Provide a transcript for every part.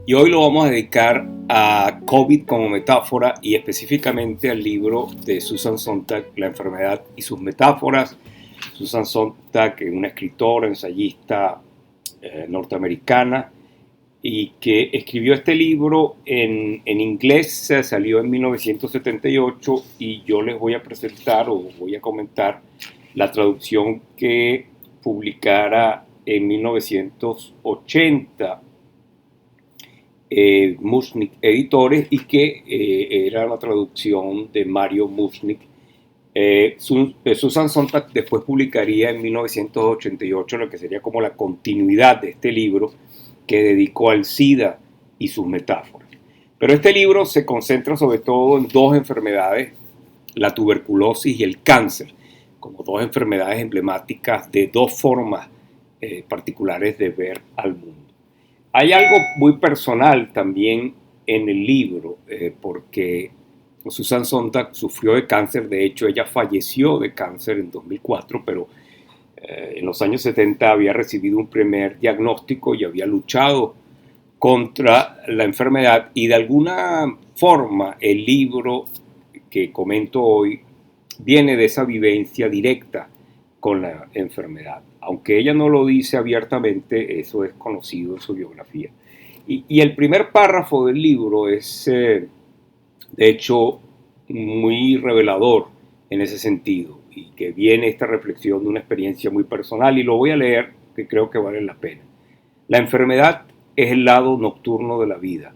Y hoy lo vamos a dedicar a COVID como metáfora y específicamente al libro de Susan Sontag, La enfermedad y sus metáforas. Susan Sontag es una escritora, ensayista norteamericana y que escribió este libro en inglés, salió en 1978 y yo les voy a presentar o voy a comentar la traducción que publicara en 1980 Mushnick Editores y que era la traducción de Mario Mushnick. Susan Sontag después publicaría en 1988 lo que sería como la continuidad de este libro que dedicó al SIDA y sus metáforas. Pero este libro se concentra sobre todo en dos enfermedades, la tuberculosis y el cáncer, como dos enfermedades emblemáticas de dos formas particulares de ver al mundo. Hay algo muy personal también en el libro, porque Susan Sontag sufrió de cáncer. De hecho, ella falleció de cáncer en 2004, pero en los años 70 había recibido un primer diagnóstico y había luchado contra la enfermedad, y de alguna forma el libro que comento hoy viene de esa vivencia directa con la enfermedad. Aunque ella no lo dice abiertamente, eso es conocido en su biografía. Y el primer párrafo del libro es, de hecho, muy revelador en ese sentido, y que viene esta reflexión de una experiencia muy personal, y lo voy a leer, que creo que vale la pena. La enfermedad es el lado nocturno de la vida,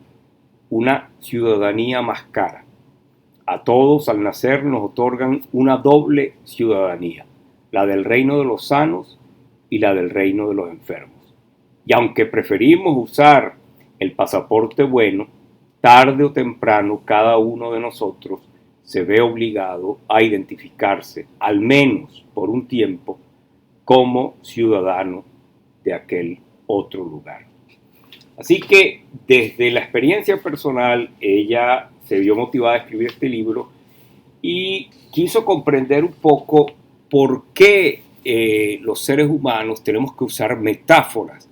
una ciudadanía más cara. A todos al nacer nos otorgan una doble ciudadanía, la del reino de los sanos y la del reino de los enfermos. Y aunque preferimos usar el pasaporte bueno, tarde o temprano cada uno de nosotros se ve obligado a identificarse, al menos por un tiempo, como ciudadano de aquel otro lugar. Así que desde la experiencia personal, ella se vio motivada a escribir este libro y quiso comprender un poco por qué los seres humanos tenemos que usar metáforas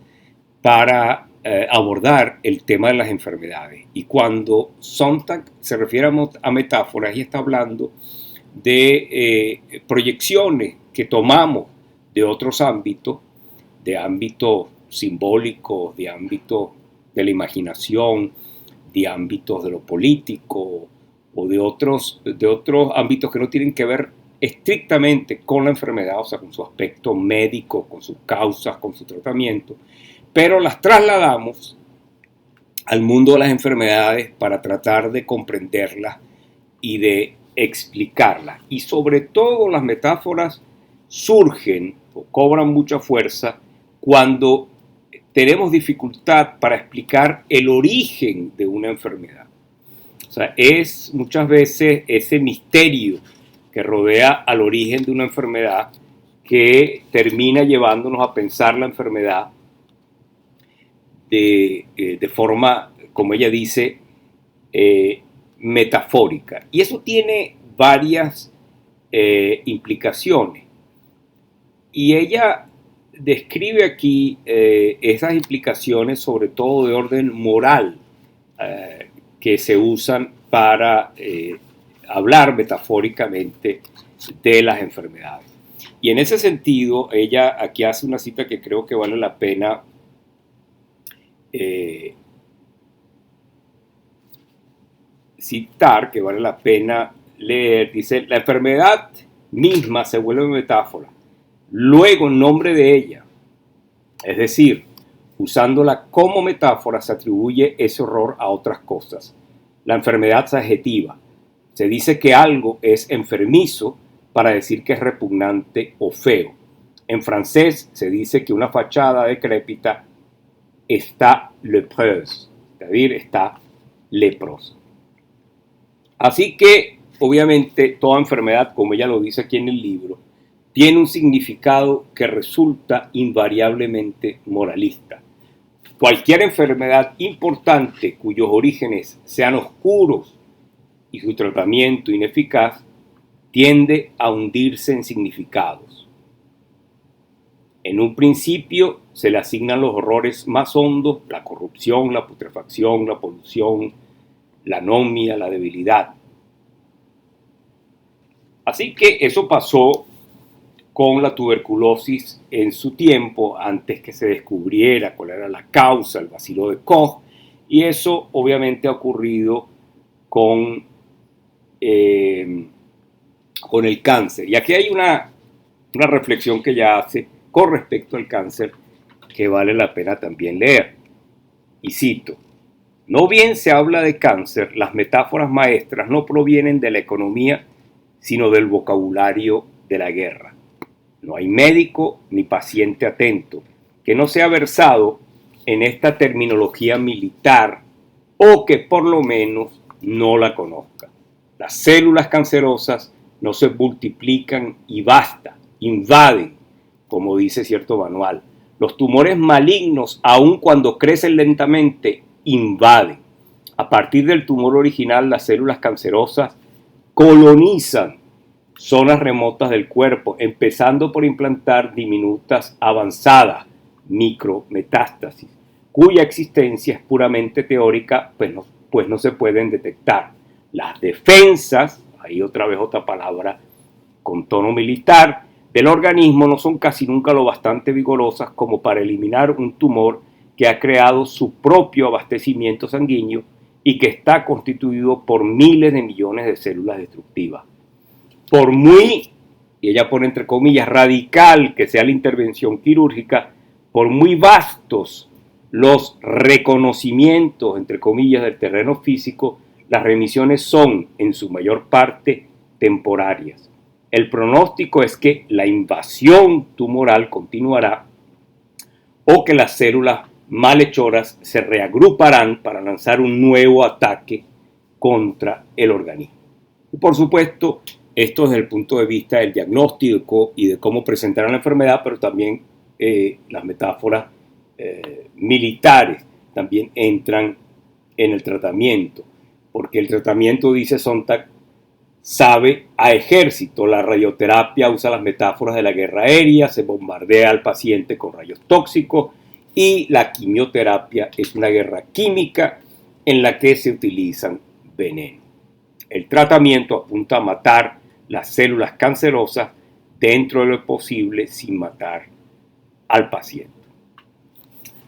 para abordar el tema de las enfermedades. Y cuando Sontag se refiere a metáforas, ella está hablando de proyecciones que tomamos de otros ámbitos, de ámbitos simbólicos, de ámbitos de la imaginación, de ámbitos de lo político o de otros ámbitos que no tienen que ver estrictamente con la enfermedad, o sea, con su aspecto médico, con sus causas, con su tratamiento, pero las trasladamos al mundo de las enfermedades para tratar de comprenderlas y de explicarlas. Y sobre todo las metáforas surgen o cobran mucha fuerza cuando tenemos dificultad para explicar el origen de una enfermedad. O sea, es muchas veces ese misterio que rodea al origen de una enfermedad que termina llevándonos a pensar la enfermedad de forma, como ella dice, metafórica. Y eso tiene varias implicaciones. Y ella describe aquí esas implicaciones, sobre todo de orden moral, que se usan para hablar metafóricamente de las enfermedades. Y en ese sentido, ella aquí hace una cita que creo que vale la pena citar, que vale la pena leer. Dice: la enfermedad misma se vuelve metáfora, luego en nombre de ella, es decir, usándola como metáfora, se atribuye ese horror a otras cosas. La enfermedad se adjetiva, se dice que algo es enfermizo para decir que es repugnante o feo. En francés se dice que una fachada decrépita está lépreuse, es decir, está leprosa. Así que, obviamente, toda enfermedad, como ella lo dice aquí en el libro, tiene un significado que resulta invariablemente moralista. Cualquier enfermedad importante cuyos orígenes sean oscuros y su tratamiento ineficaz tiende a hundirse en significados. En un principio se le asignan los horrores más hondos, la corrupción, la putrefacción, la polución, la anomia, la debilidad. Así que eso pasó con la tuberculosis en su tiempo, antes que se descubriera cuál era la causa, el bacilo de Koch, y eso obviamente ha ocurrido eh, con el cáncer. Y aquí hay una reflexión que ella hace con respecto al cáncer que vale la pena también leer. Y cito: no bien se habla de cáncer, las metáforas maestras no provienen de la economía, sino del vocabulario de la guerra. No hay médico ni paciente atento que no sea versado en esta terminología militar o que por lo menos no la conozca. Las células cancerosas no se multiplican y basta, invaden, como dice cierto manual. Los tumores malignos, aun cuando crecen lentamente, invaden. A partir del tumor original, las células cancerosas colonizan zonas remotas del cuerpo, empezando por implantar diminutas avanzadas micrometástasis, cuya existencia es puramente teórica, pues no se pueden detectar. Las defensas, ahí otra vez otra palabra con tono militar, del organismo no son casi nunca lo bastante vigorosas como para eliminar un tumor que ha creado su propio abastecimiento sanguíneo y que está constituido por miles de millones de células destructivas. Por muy, y ella pone entre comillas, radical que sea la intervención quirúrgica, por muy vastos los reconocimientos, entre comillas, del terreno físico, las remisiones son, en su mayor parte, temporarias. El pronóstico es que la invasión tumoral continuará o que las células malhechoras se reagruparán para lanzar un nuevo ataque contra el organismo. Y por supuesto, esto desde el punto de vista del diagnóstico y de cómo presentar la enfermedad, pero también las metáforas militares también entran en el tratamiento, porque el tratamiento, dice Sontag, sabe a ejército. La radioterapia usa las metáforas de la guerra aérea, se bombardea al paciente con rayos tóxicos, y la quimioterapia es una guerra química en la que se utilizan venenos. El tratamiento apunta a matar las células cancerosas dentro de lo posible sin matar al paciente.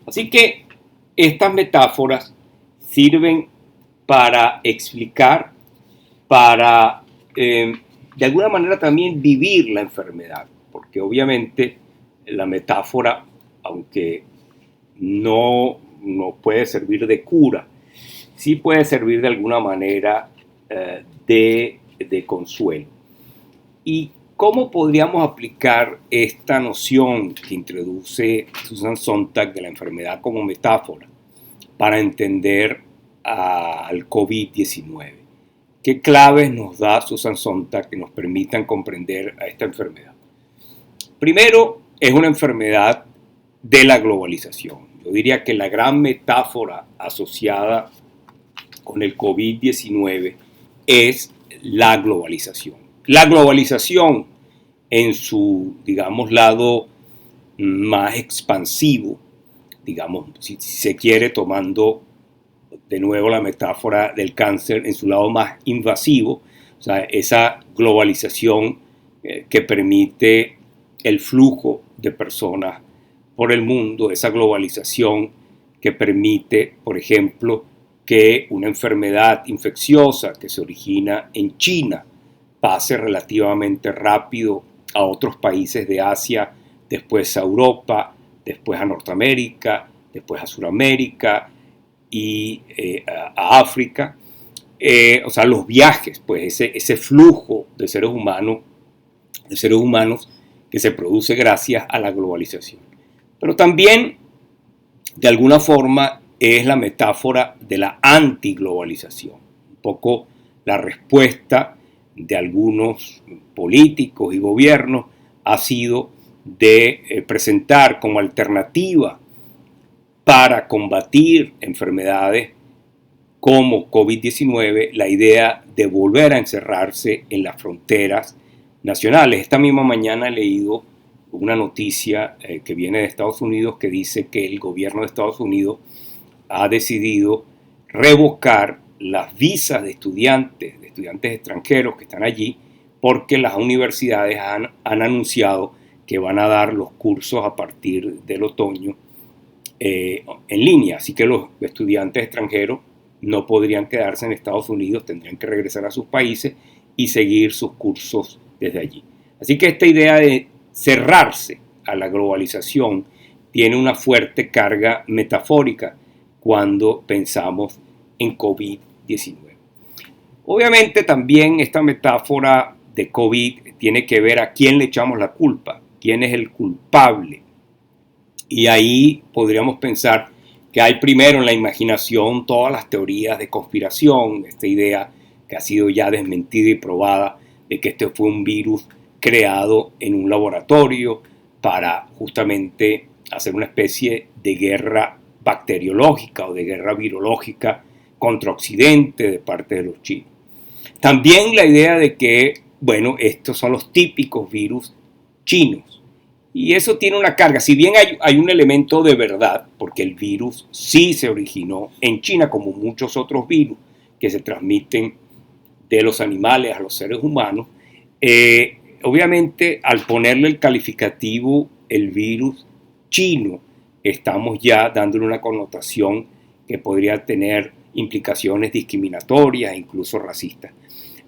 Así que estas metáforas sirven para explicar, para de alguna manera también vivir la enfermedad, porque obviamente la metáfora, aunque no puede servir de cura, sí puede servir de alguna manera de consuelo. ¿Y cómo podríamos aplicar esta noción que introduce Susan Sontag de la enfermedad como metáfora para entender al COVID-19? ¿Qué claves nos da Susan Sontag que nos permitan comprender a esta enfermedad? Primero, es una enfermedad de la globalización. Yo diría que la gran metáfora asociada con el COVID-19 es la globalización. La globalización en su, digamos, lado más expansivo, digamos, si se quiere, tomando de nuevo la metáfora del cáncer en su lado más invasivo, o sea, esa globalización que permite el flujo de personas por el mundo, esa globalización que permite, por ejemplo, que una enfermedad infecciosa que se origina en China pase relativamente rápido a otros países de Asia, después a Europa, después a Norteamérica, después a Sudamérica y a África. O sea, los viajes, pues ese flujo de seres humanos que se produce gracias a la globalización. Pero también, de alguna forma, es la metáfora de la antiglobalización. Un poco la respuesta de algunos políticos y gobiernos ha sido de presentar como alternativa para combatir enfermedades como COVID-19 la idea de volver a encerrarse en las fronteras nacionales. Esta misma mañana he leído una noticia que viene de Estados Unidos que dice que el gobierno de Estados Unidos ha decidido revocar las visas de estudiantes extranjeros que están allí, porque las universidades han anunciado que van a dar los cursos a partir del otoño en línea. Así que los estudiantes extranjeros no podrían quedarse en Estados Unidos, tendrían que regresar a sus países y seguir sus cursos desde allí. Así que esta idea de cerrarse a la globalización tiene una fuerte carga metafórica cuando pensamos en COVID-19. Obviamente también esta metáfora de COVID tiene que ver a quién le echamos la culpa, quién es el culpable. Y ahí podríamos pensar que hay primero en la imaginación todas las teorías de conspiración, esta idea que ha sido ya desmentida y probada de que este fue un virus creado en un laboratorio para justamente hacer una especie de guerra bacteriológica o de guerra virológica contra Occidente de parte de los chinos. También la idea de que, bueno, estos son los típicos virus chinos. Y eso tiene una carga. Si bien hay un elemento de verdad, porque el virus sí se originó en China, como muchos otros virus que se transmiten de los animales a los seres humanos, obviamente al ponerle el calificativo el virus chino, estamos ya dándole una connotación que podría tener implicaciones discriminatorias e incluso racistas.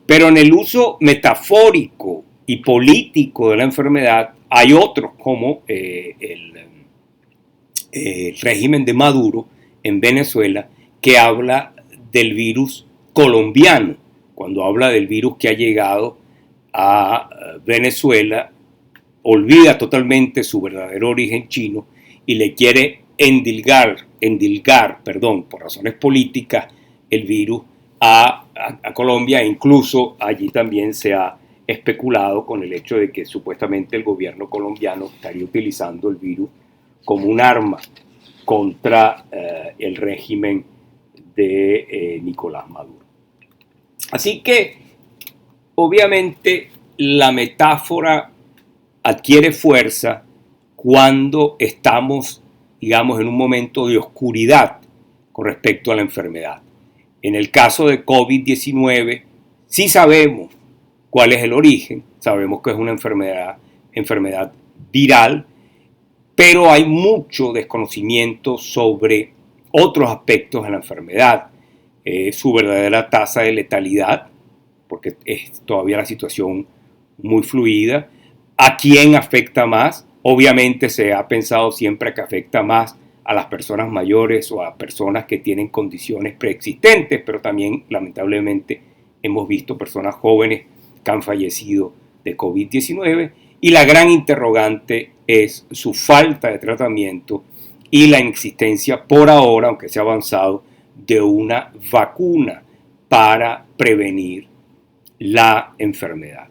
Pero en el uso metafórico y político de la enfermedad hay otros, como el régimen de Maduro en Venezuela, que habla del virus colombiano. Cuando habla del virus que ha llegado a Venezuela, olvida totalmente su verdadero origen chino y le quiere endilgar, por razones políticas, el virus a Colombia. E incluso allí también se ha especulado con el hecho de que supuestamente el gobierno colombiano estaría utilizando el virus como un arma contra el régimen de Nicolás Maduro. Así que, obviamente, la metáfora adquiere fuerza cuando estamos, digamos, en un momento de oscuridad con respecto a la enfermedad. En el caso de COVID-19, sí sabemos cuál es el origen, sabemos que es una enfermedad viral, pero hay mucho desconocimiento sobre otros aspectos de la enfermedad, su verdadera tasa de letalidad, porque es todavía la situación muy fluida, a quién afecta más. Obviamente se ha pensado siempre que afecta más a las personas mayores o a personas que tienen condiciones preexistentes, pero también lamentablemente hemos visto personas jóvenes que han fallecido de COVID-19, y la gran interrogante es su falta de tratamiento y la inexistencia por ahora, aunque se ha avanzado, de una vacuna para prevenir la enfermedad.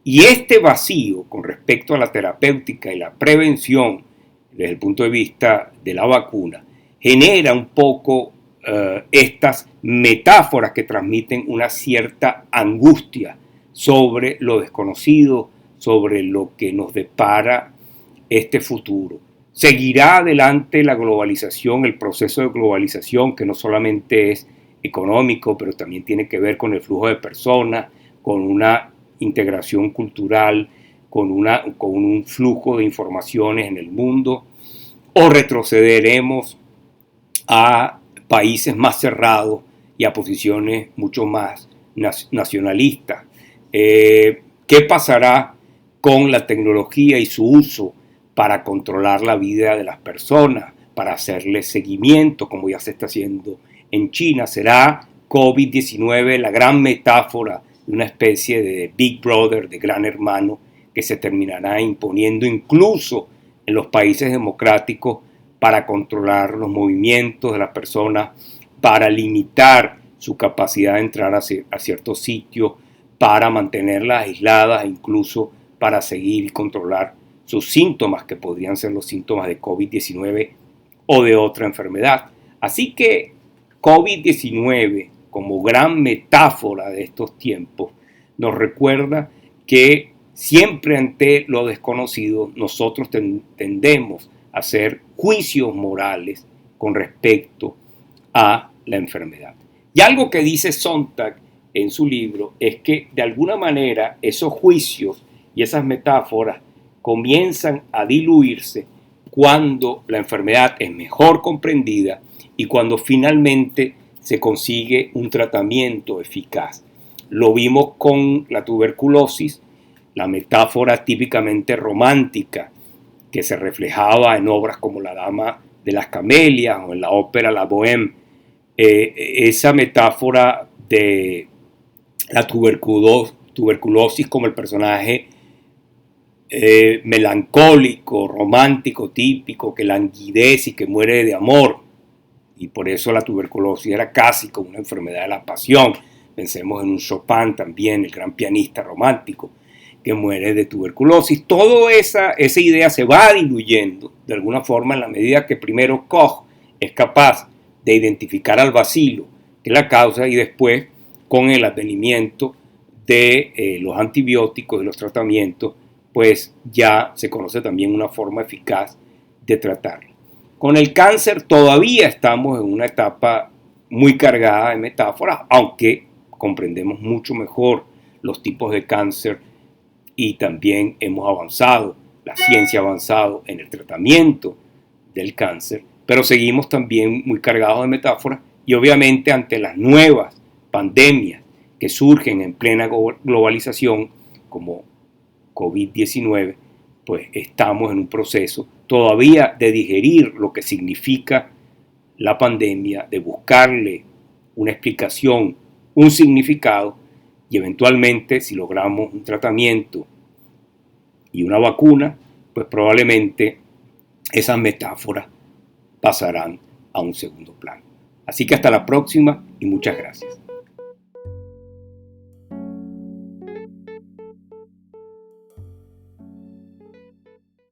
Y este vacío con respecto a la terapéutica y la prevención desde el punto de vista de la vacuna genera un poco estas metáforas que transmiten una cierta angustia sobre lo desconocido, sobre lo que nos depara este futuro. Seguirá adelante la globalización, el proceso de globalización, que no solamente es económico, pero también tiene que ver con el flujo de personas, con una integración cultural, con un flujo de informaciones en el mundo, o retrocederemos a países más cerrados y a posiciones mucho más nacionalistas. ¿Qué pasará con la tecnología y su uso para controlar la vida de las personas, para hacerle seguimiento, como ya se está haciendo en China? ¿Será COVID-19 la gran metáfora de una especie de Big Brother, de gran hermano, que se terminará imponiendo incluso en los países democráticos para controlar los movimientos de las personas, para limitar su capacidad de entrar a ciertos sitios, para mantenerlas aisladas e incluso para seguir y controlar sus síntomas, que podrían ser los síntomas de COVID-19 o de otra enfermedad? Así que COVID-19, como gran metáfora de estos tiempos, nos recuerda que siempre ante lo desconocido nosotros tendemos a hacer juicios morales con respecto a la enfermedad. Y algo que dice Sontag en su libro es que de alguna manera esos juicios y esas metáforas comienzan a diluirse cuando la enfermedad es mejor comprendida y cuando finalmente se consigue un tratamiento eficaz. Lo vimos con la tuberculosis, la metáfora típicamente romántica que se reflejaba en obras como La Dama de las Camelias o en la ópera La Bohème. Esa metáfora de la tuberculosis como el personaje melancólico, romántico, típico, que languidece y que muere de amor. Y por eso la tuberculosis era casi como una enfermedad de la pasión. Pensemos en un Chopin también, el gran pianista romántico, que muere de tuberculosis. Toda esa idea se va diluyendo de alguna forma en la medida que primero Koch es capaz de identificar al bacilo, que es la causa, y después con el advenimiento de los antibióticos y los tratamientos, pues ya se conoce también una forma eficaz de tratarlo. Con el cáncer todavía estamos en una etapa muy cargada de metáforas, aunque comprendemos mucho mejor los tipos de cáncer y también hemos avanzado, la ciencia ha avanzado en el tratamiento del cáncer, pero seguimos también muy cargados de metáforas y obviamente ante las nuevas pandemias que surgen en plena globalización como COVID-19, pues estamos en un proceso todavía de digerir lo que significa la pandemia, de buscarle una explicación, un significado y eventualmente si logramos un tratamiento y una vacuna, pues probablemente esas metáforas pasarán a un segundo plano. Así que hasta la próxima y muchas gracias.